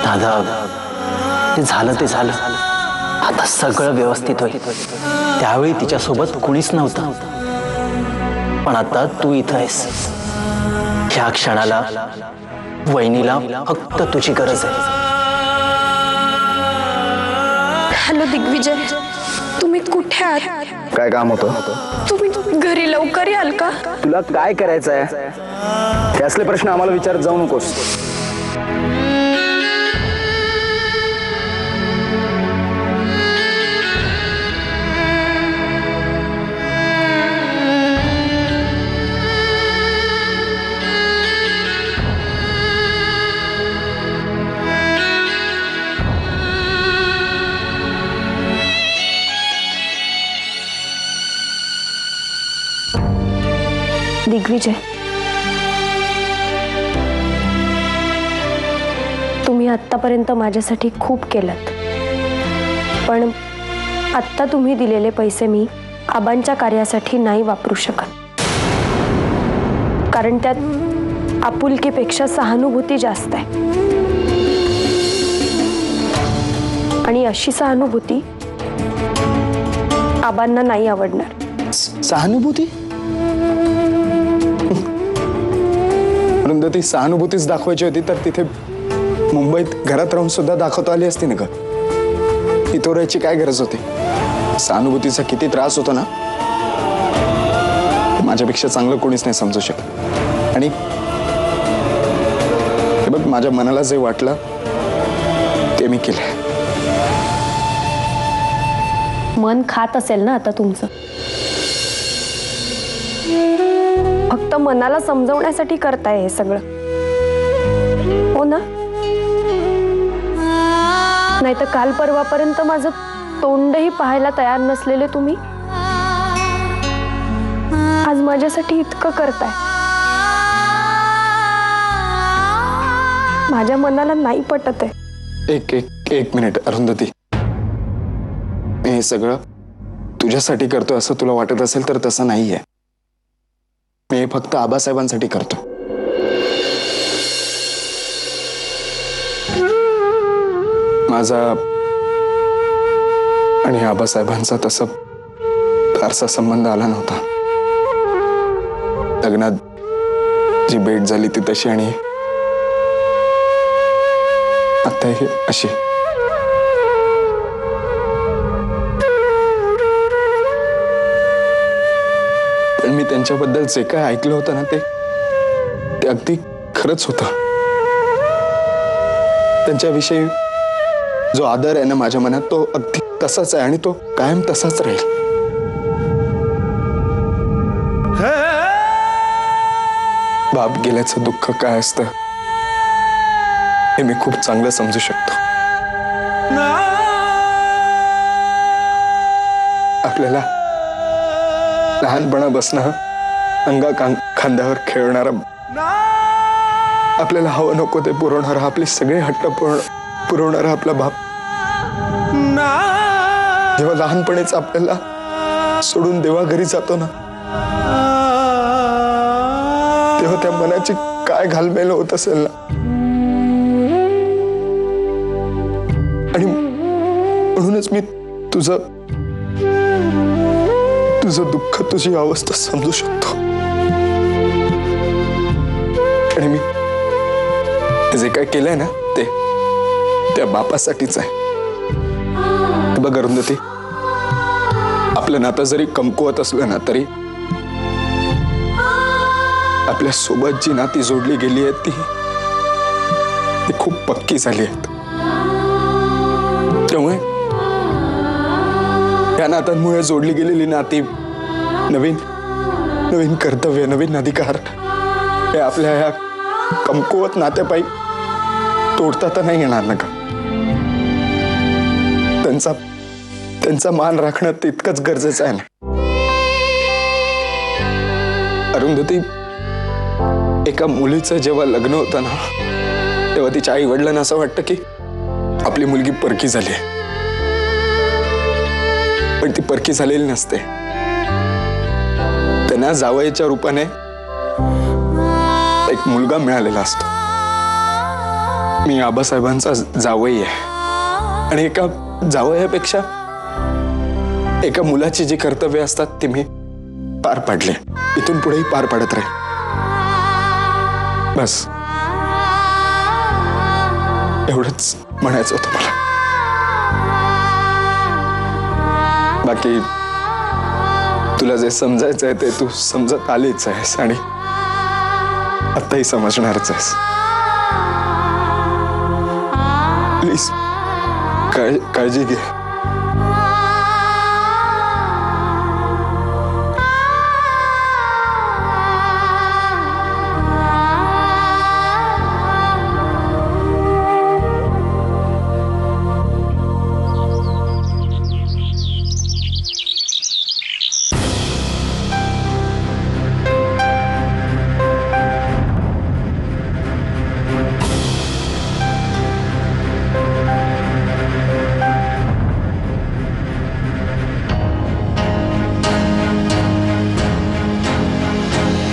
दादा, ते झालं ते झालं, आता सगळं व्यवस्थित होईल. त्यावेळी तिच्यासोबत कुणीच नव्हतं, पण आता तू इथं आहेस. ह्या क्षणाला वहिनीला फक्त तुझी गरज आहे. हॅलो दिग्विजय, तुम्ही कुठे आहात? काय काम होतं? तुम्ही घरी लवकर याल का? तुला काय करायचंय? हे असले प्रश्न आम्हाला विचारत जाऊ नकोस. दिग्विजय, तुम्ही आत्तापर्यंत माझ्यासाठी खूप केलंत, पण आत्ता तुम्ही दिलेले पैसे मी आबांच्या कार्यासाठी नाही वापरू शकत, कारण त्यात आपुलकीपेक्षा सहानुभूती जास्त आहे. आणि अशी सहानुभूती आबांना नाही आवडणार. सहानुभूती? ती सहानुभूतीच दाखवायची होती तर तिथे मुंबईत घरात राहून सुद्धा दाखवता आली असती ना ग. इथं राहायची काय गरज होती? सहानुभूतीचा किती त्रास होतो ना, माझ्यापेक्षा चांगलं कोणीच नाही समजू शकत. आणि हे बघ, माझ्या मनाला जे वाटलं ते मी केलं. मन खात असेल ना आता तुमचं? फक्त मनाला समजवण्यासाठी करताय हे सगळं, हो ना? नाही तर काल परवापर्यंत माझं तोंडही पाहायला तयार नसलेले तुम्ही आज माझ्यासाठी इतकं करताय. माझ्या मनाला नाही पटत आहे. एक मिनिट अरुंधती, मी हे सगळं तुझ्यासाठी करतोय असं तुला वाटत असेल तर तसं नाहीये. मी फक्त आबासाहेबांसाठी करतो. माझा आणि आबासाहेबांचा तसा फारसा संबंध आला नव्हता. लग्नात जी भेट झाली ती तशी, आणि आता हे अशी. पण मी त्यांच्याबद्दल जे काय ऐकलं होतं ना ते अगदी खरंच होतं. त्यांच्याविषयी जो आदर आहे ना माझ्या मनात, तो अगदी तसाच आहे आणि तो कायम तसाच राहील. बाप गेल्याचं दुःख काय असतं हे मी खूप चांगलं समजू शकतो. आपल्याला लहानपणापासनं खांद्यावर खेळणारा, आपल्याला हवं नको ते पुरवणारा, आपले सगळे हट्ट पुरवणारा आपला बाप जेव्हा लहानपणीच आपल्याला सोडून देवाघरी जातो ना, तेव्हा त्या मनाची काय घालमेल होत असेल ना. आणि म्हणूनच मी तुझं दुःख, तुझी अवस्था समजू शकतो. आणि मी जे काय केलंय ना ते त्या बापासाठीच आहे. बघ अरुंधती, आपलं नातं जरी कमकुवत असलं ना तरी आपल्या सोबत जी नाती जोडली गेली आहेत ती खूप पक्की झाली आहेत. त्यामुळे या नात्यांमुळे जोडली गेलेली नाती नवीन कर्तव्य, नवीन अधिकार हे आपल्या या कमकुवत नात्यापायी तोडता तर नाही येणार ना का. त्यांचा मान राखणं तितकंच गरजेचं आहे ना. अरुंधती, एका मुलीचं जेव्हा लग्न होतं ना तेव्हा तिच्या आई वडिलांना असं वाटतं की आपली मुलगी परकी झाली आहे, पण ती परकी झालेली नसते. त्यांना जावयाच्या रूपाने एक मुलगा मिळालेला असतो. मी आबासाहेबांचा जावई आहे आणि एका जावयापेक्षा एका मुलाची जी कर्तव्य असतात ती मी पार पाडले, इथून पुढेही पार पाडत राहील. बस एवढंच म्हणायचं होतं मला. बाकी तुला जे समजायचं आहे ते तू समजत आलीच आहेस आणि आताही समजणारच आहेस. प्लीज काळजी घे.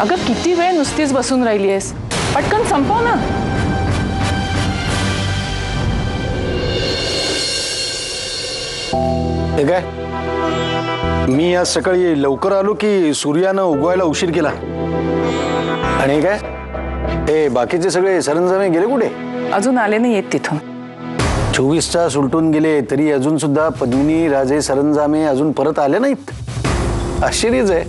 अगं किती वेळ नुसतीच बसून राहिली आहेस, पटकन संपव ना. हे काय, मी आज सकाळी लवकर आलो की सूर्यानं उगवायला उशीर केला. आणि हे काय, हे बाकीचे सगळे सरंजामे गेले कुठे? अजून आले नाही येत तिथून. 24 तास उलटून गेले तरी अजून सुद्धा पद्मिनी राजे सरंजामे अजून परत आले नाहीत. आश्चर्यच आहे.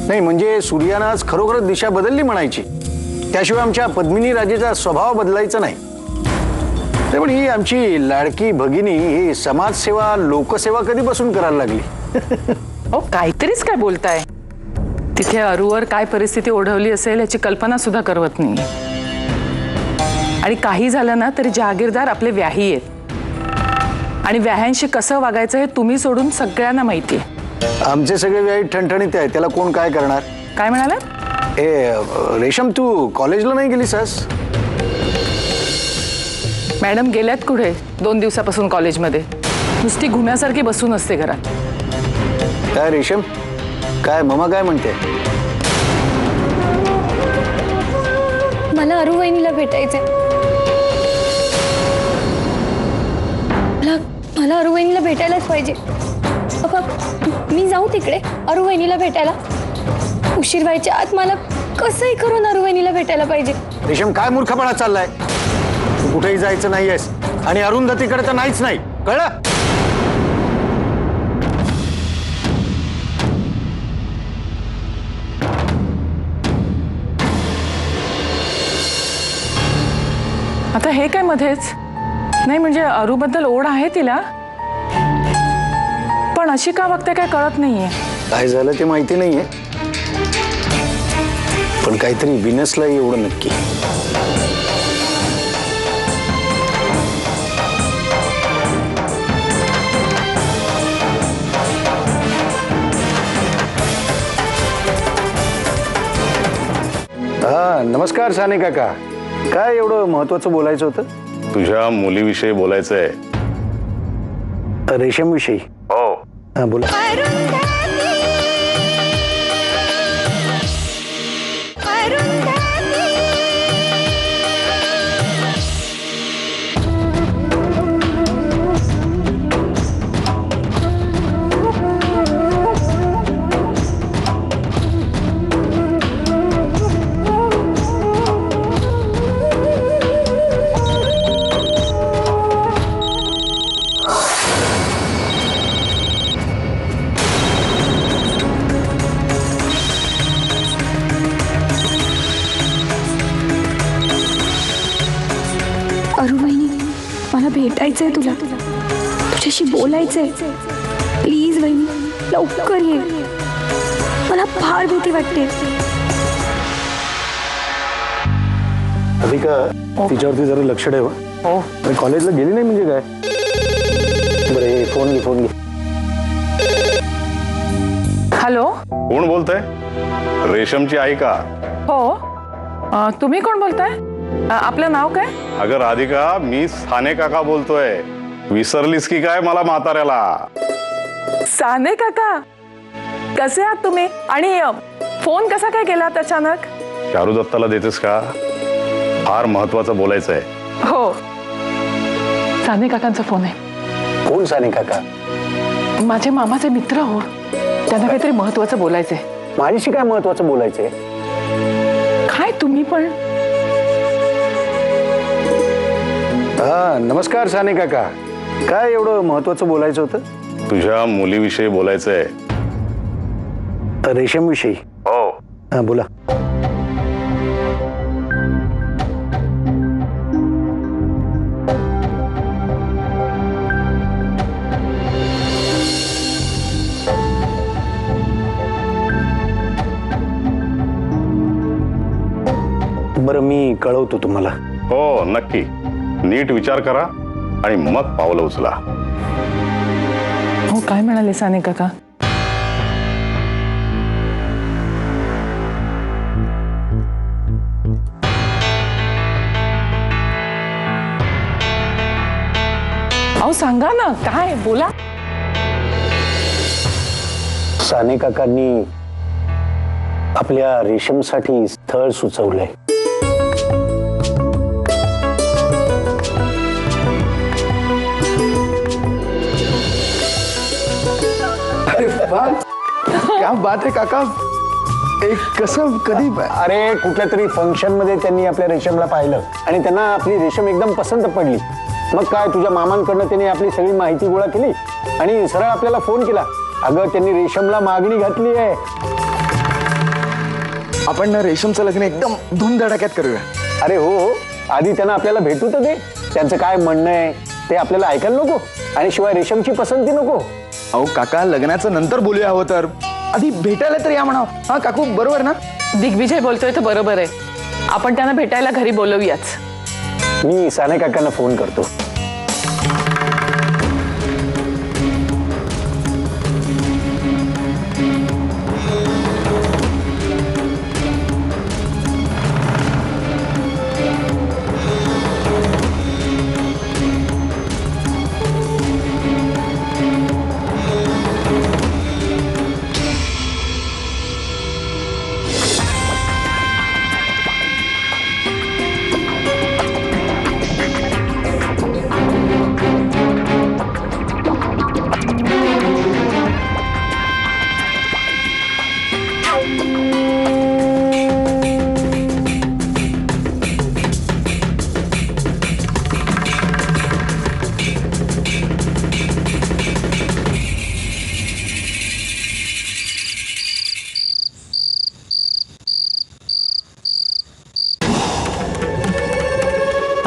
नाही म्हणजे सूर्यानं आज खरोखरच दिशा बदलली म्हणायची. त्याशिवाय आमच्या पद्मिनी राजेचा स्वभाव बदलायचा नाही. पण ही आमची लाडकी भगिनी ही समाजसेवा लोकसेवा कधीपासून करायला लागली? हो काहीतरीच काय बोलताय. तिथे अरूवर काय परिस्थिती ओढवली असेल याची कल्पना सुद्धा करवत नाही. आणि काही झालं ना तरी जहागीरदार आपले व्याही आहेत आणि व्याह्यांशी कसं वागायचं हे तुम्ही सोडून सगळ्यांना माहिती आहे. आमचे सगळे व्याही ठणठणीत आहे, त्याला कोण काय करणार? काय म्हणाला? रेशम तू कॉलेजला नाही गेलीस आज? मॅडम गेल्यात कुठे 2 दिवसापासून कॉलेजमध्ये. नुसती घुम्यासारखी बसून असते घरात. काय रेशम, काय ममा काय म्हणते? मला अरू वहिनीला भेटायचंय. मला अरू वहिनीला भेटायलाच पाहिजे. मी जाऊ तिकडे अरू वहिनीला भेटायला? उशीर व्हायच्या आत मला कसंही करून अरू वहिनीला भेटायला पाहिजे. रेशम काय मूर्खपणा चाललाय? तू कुठेही जायचं नाहीयेस आणि अरुंधतीकडे तर नाहीच नाही, कळलं? आता हे काय मध्येच? नाही म्हणजे अरूबद्दल ओढ आहे तिला, पण अशी का वागते काय कळत नाहीये. काय झालं ते माहिती नाहीये, पण काहीतरी विनसला एवढं नक्की. हा नमस्कार साने काका. काय एवढं महत्वाचं बोलायचं होतं? तुझ्या मुलीविषयी बोलायचंय. रेशम विषयी? हो. हा बोला. अरू वहिनी मला भेटायचंय तुला, तुझ्याशी बोलायचंय. प्लीज वहिनी लवकर ये, मला फार भीती वाटते. अधिका तिच्यावरती जरा लक्ष ठेव. हो कॉलेजला गेली नाही म्हणजे काय? बरं हे फोन घे. हॅलो, कोण बोलतंय? रेशमची आई का? हो तुम्ही कोण बोलताय? आपलं नाव काय? अगं राधिका, मी साने काका बोलतोय. विसरलीस की काय मला म्हाताऱ्याला? साने काका, कसे आहात तुम्ही? आणि फोन कसा काय केलात अचानक? चारू दत्ताला देतेस का? फार महत्वाचं बोलायचंय. हो, साने काकांचा फोन आहे. कोण साने काका? माझे मामाचे मित्र हो, त्यांना काहीतरी महत्वाचं बोलायचंय. माझ्याशी काय महत्वाचं बोलायचंय? काय तुम्ही पण? हा, नमस्कार साने काका. काय एवढं महत्वाचं बोलायचं होतं? तुझ्या मुलीविषयी बोलायचंय. रेशम विषयी? हो. हा, बोला. बरं, मी कळवतो तुम्हाला. हो, नक्की. नीट विचार करा आणि मग पावलं उचला. हो, काय म्हणाले साने काका? अहो सांगा ना, काय बोला. साने काकांनी आपल्या रेशमसाठी स्थळ सुचवलंय. क्या बात आहे काका. एक कसं कधी? अरे, कुठल्या तरी फंक्शन मध्ये त्यांनी आपल्या रेशमला पाहिलं आणि त्यांना आपली रेशम एकदम पसंत पडली. मग काय, तुझ्या मामांकडनं त्यांनी आपली सगळी माहिती गोळा केली आणि सरळ आपल्याला फोन केला. अगं, त्यांनी रेशमला मागणी घातली आहे. आपण ना रेशमचं लग्न एकदम धूमधडाक्यात करूया. अरे हो, आधी त्यांना आपल्याला भेटू तर दे. त्यांचं काय म्हणणं आहे ते आपल्याला ऐकायला नको, आणि शिवाय रेशमची पसंती नको. अहो काका, लग्नाचं नंतर बोलूया हवं तर. आधी भेटायला तर या म्हणा. हा काकू, बरोबर ना? दिग्विजय बोलतोय तर बरोबर आहे. आपण त्यांना भेटायला घरी बोलवूयाच. मी साने काकांना फोन करतो.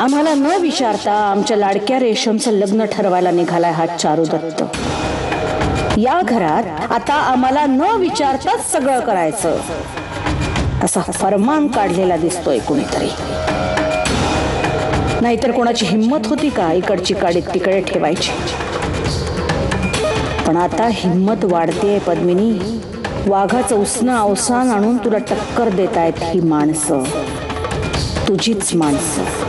आम्हाला न विचारता आमच्या लाडक्या रेशमचं लग्न ठरवायला निघालाय हा चारू दत्त. या घरात आता आम्हाला न विचारताच सगळं करायचं असा फरमान काढलेला दिसतोय कुणीतरी. नाहीतर कोणाची हिम्मत होती का इकडची काडी तिकडे ठेवायची? पण आता हिम्मत वाढतेय पद्मिनी. वाघाचं उसनं अवसान आणून तुला टक्कर देत आहेत ही माणसं, तुझीच माणसं.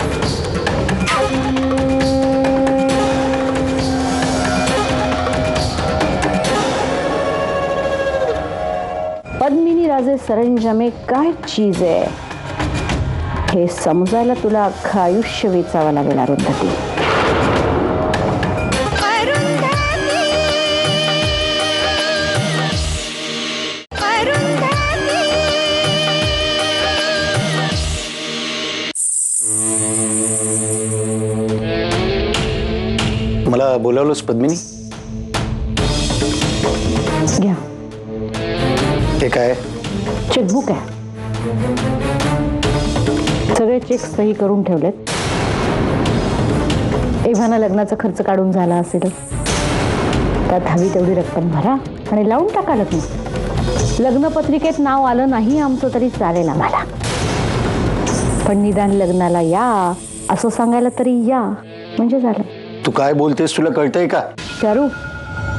पद्मिनी राजे सरंजामे काय चीज आहे हे समजायला तुला अख्खं आयुष्य वेचावं लागेल अरुंधती. मला बोलावलंस पद्मिनी? घ्या, हे काय? चेकबुक आहे. सगळे चेक सही करून ठेवलेत. एव्हाना लग्नाचा खर्च काढून झाला असेल, त्यात हवी तेवढी रक्कम भरा आणि लावून टाका लग्न. लग्नपत्रिकेत नाव आलं नाही आमचं तरी चालेल आम्हाला, पण निदान लग्नाला या असं सांगायला तरी या म्हणजे झालं. तू काय बोलतेस, तुला कळतंय का? चारू,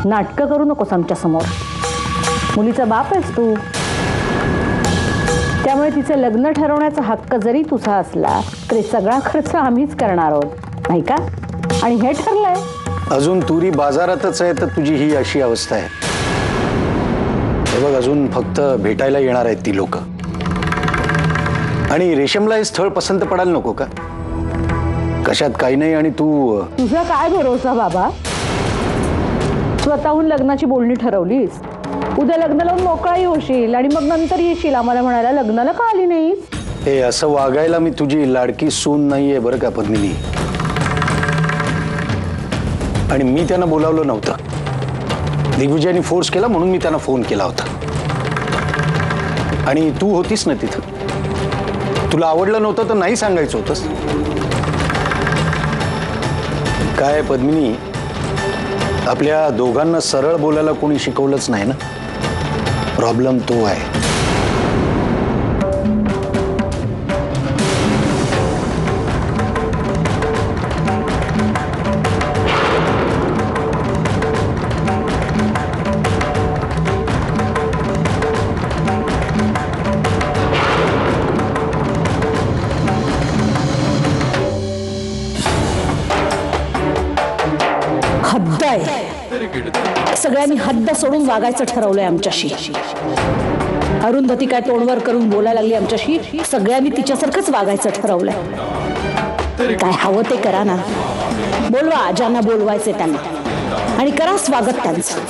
नाटकं करू नकोस आमच्या समोर. मुलीचा बाप आहेस तू, त्यामुळे तिचं लग्न ठरवण्याचा हक्क जरी तुझा असला तरी सगळा खर्च आम्हीच करणार आहोत, नाही का? आणि हे ठरलंय. अजून तुरी बाजारातच आहे तर तुझी ही अशी अवस्था आहे. हे बघ, अजून फक्त भेटायला येणार आहेत ती लोक. आणि रेशमला हे स्थळ पसंत पडायला नको का? कशात काही नाही. आणि तू तुझा काय भरोसा बाबा? स्वतःहून लग्नाची बोलणी ठरवलीस, उद्या लग्न लावून मोकळाही होशील आणि मग नंतर येशील आम्हाला म्हणायला लग्नाला का आली नाहीस? हे असं वागायला मी तुझी लाडकी सून नाहीये बरं का पद्मिनी. आणि मी त्यांना बोलावलं नव्हतं. दिग्विजयनी फोर्स केला म्हणून मी त्यांना फोन केला होता. आणि तू होतीस ना तिथं. तुला आवडलं नव्हतं तर नाही सांगायचं होतंस. काय पद्मिनी, आपल्या दोघांना सरळ बोलायला कोणी शिकवलंच नाही ना. प्रॉब्लेम तो आहे. हद्द आहे. सगळ्यांनी हद्द सोडून वागायचं ठरवलंय आमच्याशी. अरुंधती काय तोंडवर करून बोलायला लागली आमच्याशी. सगळ्यांनी तिच्यासारखंच वागायचं ठरवलंय. काय हवं ते करा ना. बोलवा ज्यांना बोलवायचे त्यांना आणि करा स्वागत त्यांचं.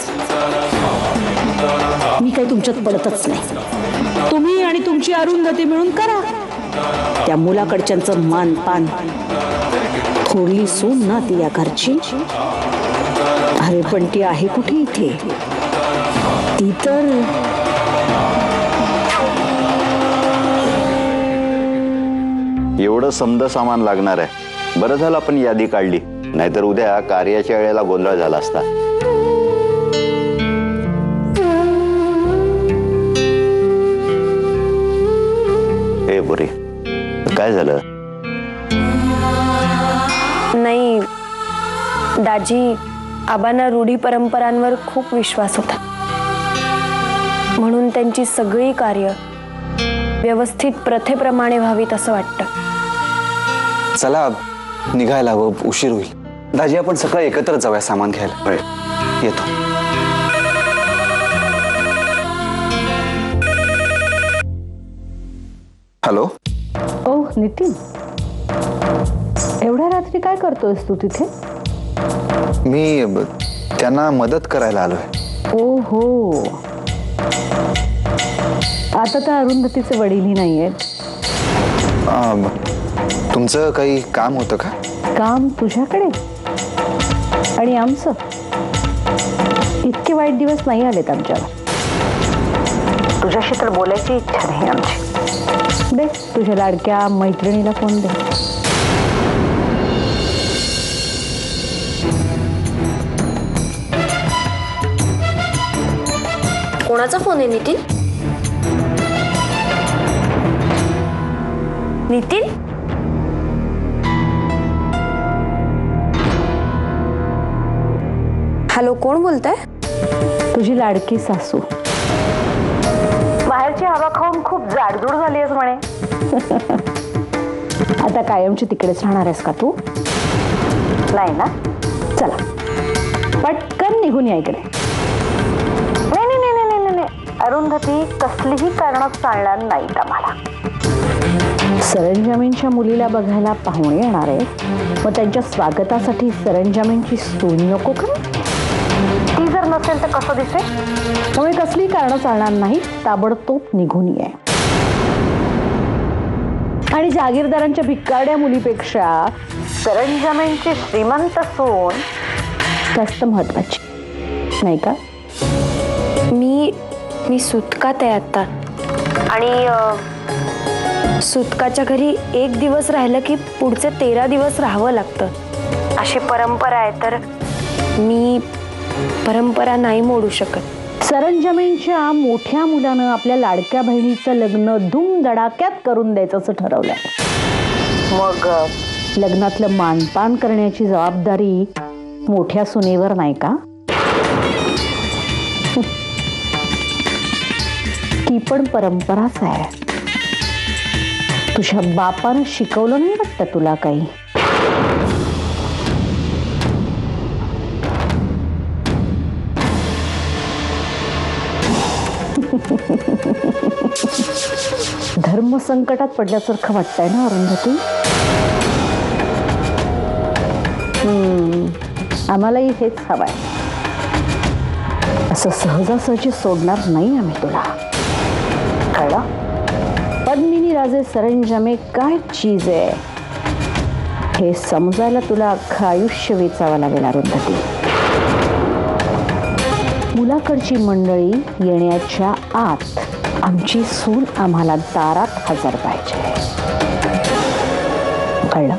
मी काही तुमच्यात पडतच नाही. तुम्ही आणि तुमची अरुंधती मिळून करा. त्या मुलाकडच्यांचं मान पान. थोरली सून ना ती या घरची. अरे पण ती आहे कुठे इथे? ती तर एवढं समद सामान लागणार आहे. बरं झालं आपण यादी काढली, नाहीतर उद्या कार्याच्या वेळेला गोंधळ झाला असता. ए बुरी, काय झालं? नाही दाजी, आबांना रूढी परंपरांवर खूप विश्वास होता, म्हणून त्यांची सगळी कार्य व्यवस्थित प्रथेप्रमाणे व्हावीत असं वाटतं. चला निघायला हवं, उशीर होईल. दाजी आपण सकाळी एकत्र जाऊया सामान घ्यायला. येतो. हॅलो. ओ नितीन, एवढ्या रात्री काय करतोयस तू तिथे? मी त्यांना मदत करायला आलोय. ओ हो, आता तर अरुंधतीचे वडीलही नाही आहेत. तुमचं काही काम होतं का? काम तुझ्याकडे आणि आमचं? इतके वाईट दिवस नाही आलेत आमच्यावर. तुझ्याशी तर बोलायची इच्छा नाही आमची. दे तुझ्या लाडक्या मैत्रिणीला फोन दे. कोणाचा फोन आहे नितीन? नितीन, हॅलो, कोण बोलताय? तुझी लाडकी सासू. बाहेरची हवा खाऊन खूप जाडजूड झाली आहेस म्हणे. आता कायमची तिकडेच राहणार आहेस का तू? नाही ना. चला पटकन निघून या इकडे. नाही नाही नाही नाही नाही नाही, अरुंधती कसलीही कारणं चालणार नाहीत आम्हाला. सरंजामींच्या मुलीला बघायला पाहुणे येणार आहे, मग त्यांच्या स्वागतासाठी सरंजामींची सून नको का? ती जर नसेल तर कसं दिसेल? त्यामुळे कसली कारणं चालणार नाही. ताबडतोब निघून ये. आणि जागीरदारांच्या भिकारड्या मुलीपेक्षा सरंजामींची श्रीमंत सून जास्त महत्वाची नाही का? मी सुतकात आहे आता, आणि सुतकाच्या घरी एक दिवस राहिलं की पुढचे 13 दिवस राहावं लागतं, अशी परंपरा आहे. तर मी परंपरा नाही मोडू शकत. सरंजामींच्या मोठ्या मुलानं आपल्या लाडक्या बहिणीचं लग्न धूमधडाक्यात करून द्यायचं असं ठरवलंय. मग लग्नातलं मानपान करण्याची जबाबदारी मोठ्या सुनेवर नाही का? ती पण परंपराच आहे. तुझ्या बापानं शिकवलं नाही वाटतं तुला काही? धर्म संकटात पडल्यासारखं वाटतंय ना अरुंधती? आम्हालाही हेच हवंय. असं सहजासहजी सोडणार नाही आम्ही तुला, कळलं? पद्मिनी राजे सरंजामे काय चीज आहे हे समजायला तुला अख्खं आयुष्य वेचावं लागेल अरुंधती. मुलाकडची मंडळी येण्याच्या आत आमची सून आम्हाला दारात हजर पाहिजे, कळलं?